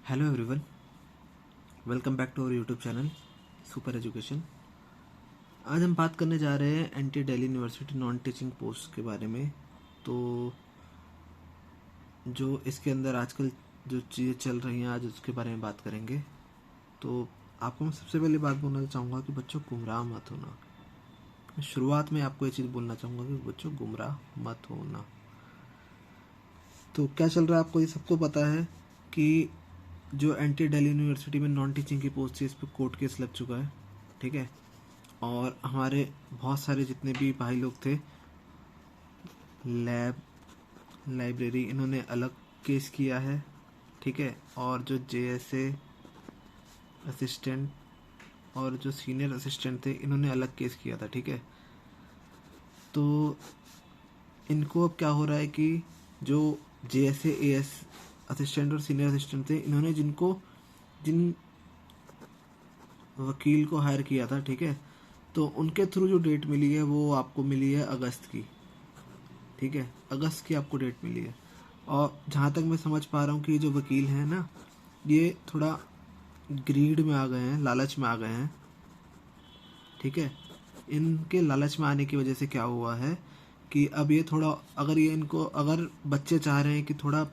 Hello everyone, welcome back to our YouTube channel super education. आज हम बात करने जा रहे हैं NT Delhi university non teaching post के बारे में। तो जो इसके अंदर आजकल जो चीज़ें चल रही हैं आज उसके बारे में बात करेंगे। तो आपको मैं सबसे पहले बात बोलना चाहूँगा कि बच्चों गुमराह मत होना। शुरुआत में आपको ये चीज़ बोलना चाहूँगा कि बच्चों गुमराह मत होना। तो क्या चल रहा है आपको ये सबको पता है कि जो एनटी दिल्ली यूनिवर्सिटी में नॉन टीचिंग की पोस्ट थी इस पर कोर्ट केस लग चुका है, ठीक है। और हमारे बहुत सारे जितने भी भाई लोग थे, लैब, लाइब्रेरी, इन्होंने अलग केस किया है, ठीक है। और जो जेएसए असिस्टेंट और जो सीनियर असिस्टेंट थे इन्होंने अलग केस किया था, ठीक है। तो इनको अब क्या हो रहा है कि जो जेएसए एएस असिस्टेंट और सीनियर असिस्टेंट थे, इन्होंने जिन वकील को हायर किया था, ठीक है, तो उनके थ्रू जो डेट मिली है वो आपको मिली है अगस्त की, ठीक है। अगस्त की आपको डेट मिली है। और जहाँ तक मैं समझ पा रहा हूँ कि जो वकील हैं ना, ये थोड़ा ग्रीड में आ गए हैं, लालच में आ गए हैं, ठीक है। इनके लालच में आने की वजह से क्या हुआ है कि अब ये थोड़ा, अगर बच्चे चाह रहे हैं कि थोड़ा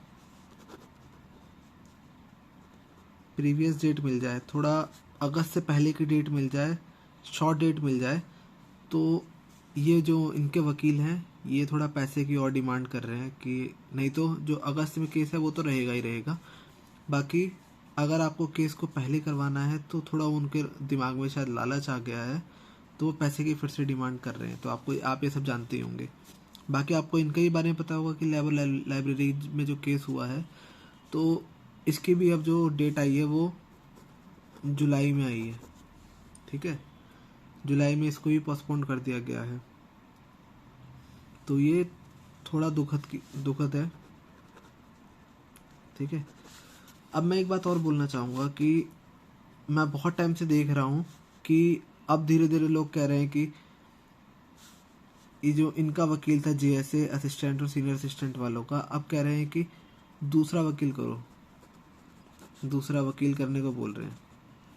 प्रीवियस डेट मिल जाए, थोड़ा अगस्त से पहले की डेट मिल जाए, शॉर्ट डेट मिल जाए, तो ये जो इनके वकील हैं ये थोड़ा पैसे की और डिमांड कर रहे हैं कि नहीं तो जो अगस्त में केस है वो तो रहेगा ही रहेगा। बाकी अगर आपको केस को पहले करवाना है तो थोड़ा उनके दिमाग में शायद लालच आ गया है, तो वो पैसे की फिर से डिमांड कर रहे हैं। तो आप ये सब जानते ही होंगे। बाकी आपको इनके ही बारे में पता होगा कि लाइब्रेरी में जो केस हुआ है, तो इसकी भी अब जो डेट आई है वो जुलाई में आई है, ठीक है। जुलाई में इसको भी पोस्टपोन कर दिया गया है। तो ये थोड़ा दुखद है, ठीक है। अब मैं एक बात और बोलना चाहूँगा कि मैं बहुत टाइम से देख रहा हूँ कि अब धीरे धीरे लोग कह रहे हैं कि ये जो इनका वकील था जेएसए असिस्टेंट और सीनियर असिस्टेंट वालों का, अब कह रहे हैं कि दूसरा वकील करो, दूसरा वकील करने को बोल रहे हैं,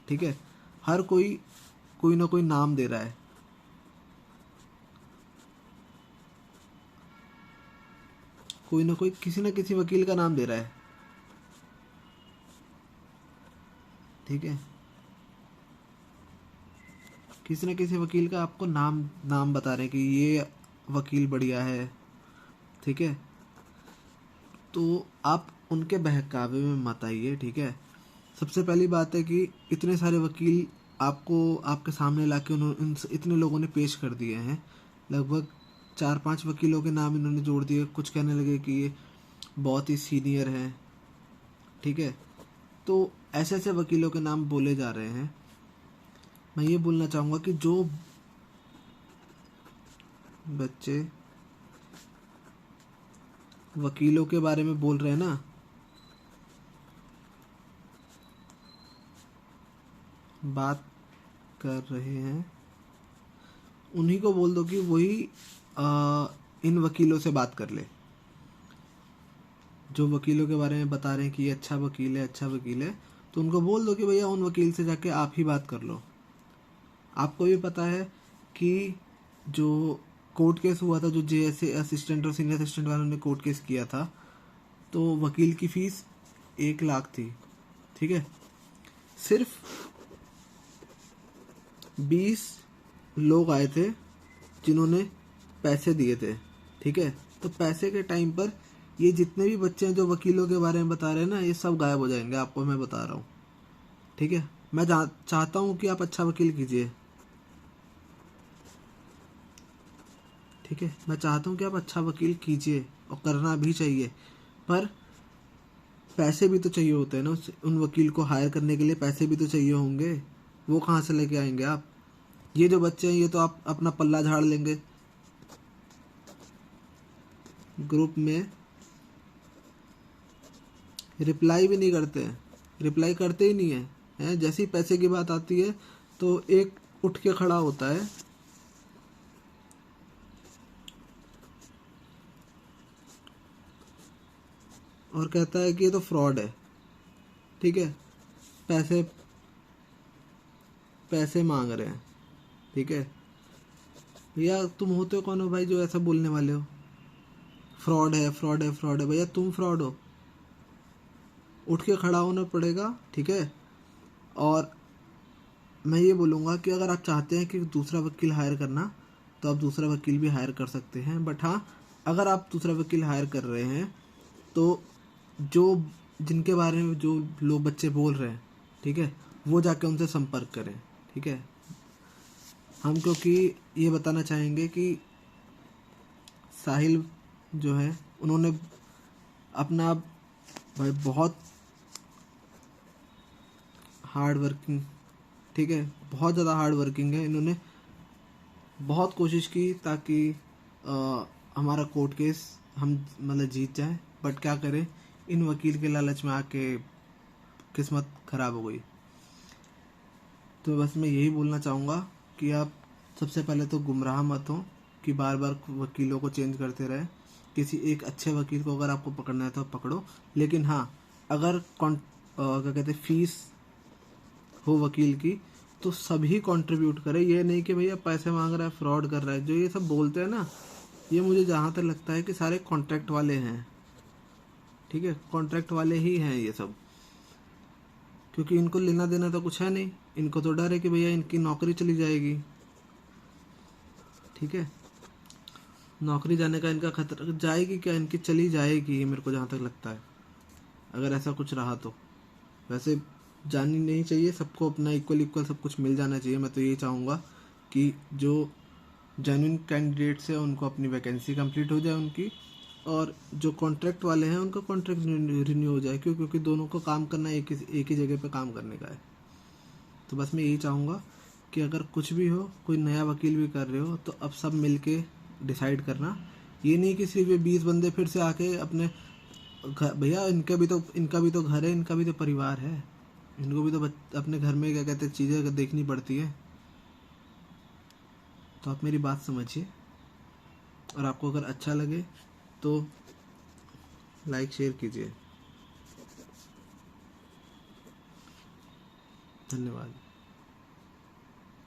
ठीक है। हर कोई कोई ना कोई नाम दे रहा है, कोई ना कोई किसी ना किसी वकील का नाम दे रहा है, ठीक है। किसी न किसी वकील का आपको नाम नाम बता रहे हैं कि ये वकील बढ़िया है, ठीक है। तो आप उनके बहकावे में मत आइए, ठीक है। सबसे पहली बात है कि इतने सारे वकील आपको आपके सामने लाके इतने लोगों ने पेश कर दिए हैं। लगभग 4-5 वकीलों के नाम इन्होंने जोड़ दिए। कुछ कहने लगे कि ये बहुत ही सीनियर हैं, ठीक है। तो ऐसे ऐसे वकीलों के नाम बोले जा रहे हैं। मैं ये बोलना चाहूँगा कि जो बच्चे वकीलों के बारे में बोल रहे हैं ना, बात कर रहे हैं, उन्हीं को बोल दो कि वही इन वकीलों से बात कर ले। जो वकीलों के बारे में बता रहे हैं कि ये अच्छा वकील है, अच्छा वकील है, तो उनको बोल दो कि भैया उन वकील से जाके आप ही बात कर लो। आपको भी पता है कि जो कोर्ट केस हुआ था, जो जेएसए असिस्टेंट और सीनियर असिस्टेंट वालों ने कोर्ट केस किया था, तो वकील की फीस 1 लाख थी, ठीक है। सिर्फ 20 लोग आए थे जिन्होंने पैसे दिए थे, ठीक है। तो पैसे के टाइम पर ये जितने भी बच्चे हैं जो वकीलों के बारे में बता रहे हैं ना, ये सब गायब हो जाएंगे, आपको मैं बता रहा हूँ, ठीक है। मैं चाहता हूँ कि आप अच्छा वकील कीजिए, ठीक है। मैं चाहता हूँ कि आप अच्छा वकील कीजिए और करना भी चाहिए, पर पैसे भी तो चाहिए होते हैं ना। उन वकील को हायर करने के लिए पैसे भी तो चाहिए होंगे। वो कहाँ से लेके आएंगे आप? ये जो बच्चे हैं ये तो आप अपना पल्ला झाड़ लेंगे ग्रुप में, रिप्लाई भी नहीं करते हैं, रिप्लाई करते ही नहीं है, हैं? जैसे ही पैसे की बात आती है तो एक उठ के खड़ा होता है और कहता है कि ये तो फ्रॉड है, ठीक है, पैसे पैसे मांग रहे हैं, ठीक है। भैया तुम होते हो कौन हो भाई जो ऐसा बोलने वाले हो? फ्रॉड है, फ्रॉड है, फ्रॉड है। भैया तुम फ्रॉड हो, उठ के खड़ा होना पड़ेगा, ठीक है। और मैं ये बोलूँगा कि अगर आप चाहते हैं कि दूसरा वकील हायर करना, तो आप दूसरा वकील भी हायर कर सकते हैं। बट हाँ, अगर आप दूसरा वकील हायर कर रहे हैं तो जो जिनके बारे में जो लोग बच्चे बोल रहे हैं, ठीक है, वो जाके उनसे संपर्क करें, ठीक है। हम क्योंकि ये बताना चाहेंगे कि साहिल जो है उन्होंने अपना भाई बहुत हार्ड वर्किंग, ठीक है, बहुत ज़्यादा हार्ड वर्किंग है। इन्होंने बहुत कोशिश की ताकि हमारा कोर्ट केस हम मतलब जीत जाए, बट क्या करें, इन वकील के लालच में आके किस्मत ख़राब हो गई। तो बस मैं यही बोलना चाहूँगा कि आप सबसे पहले तो गुमराह मत हो कि बार बार वकीलों को चेंज करते रहे। किसी एक अच्छे वकील को अगर आपको पकड़ना है तो पकड़ो, लेकिन हाँ, अगर क्या कहते हैं फीस हो वकील की, तो सभी कंट्रीब्यूट करें। ये नहीं कि भैया पैसे मांग रहा है, फ्रॉड कर रहा है। जो ये सब बोलते हैं ना, ये मुझे जहाँ तक लगता है कि सारे कॉन्ट्रैक्ट वाले हैं, ठीक है, कॉन्ट्रैक्ट वाले ही हैं ये सब। क्योंकि इनको लेना देना तो कुछ है नहीं, इनको तो डर है कि भैया इनकी नौकरी चली जाएगी, ठीक है। नौकरी जाने का इनका खतरा, जाएगी क्या, इनकी चली जाएगी, ये मेरे को जहाँ तक लगता है, अगर ऐसा कुछ रहा तो। वैसे जानी नहीं चाहिए, सबको अपना इक्वल इक्वल सब कुछ मिल जाना चाहिए। मैं तो यही चाहूँगा कि जो जेन्युइन कैंडिडेट्स हैं उनको अपनी वैकेंसी कंप्लीट हो जाए उनकी, और जो कॉन्ट्रैक्ट वाले हैं उनका कॉन्ट्रैक्ट रिन्यू हो जाए। क्योंकि दोनों को काम करना एक ही जगह पे काम करने का है। तो बस मैं यही चाहूँगा कि अगर कुछ भी हो, कोई नया वकील भी कर रहे हो, तो अब सब मिल के डिसाइड करना। ये नहीं कि सिर्फ ये 20 बंदे फिर से आके अपने घर, भैया इनका भी तो घर है, इनका भी तो परिवार है, इनको भी तो अपने घर में क्या कहते हैं चीज़ें देखनी पड़ती है। तो आप मेरी बात समझिए, और आपको अगर अच्छा लगे तो लाइक शेयर कीजिए। धन्यवाद।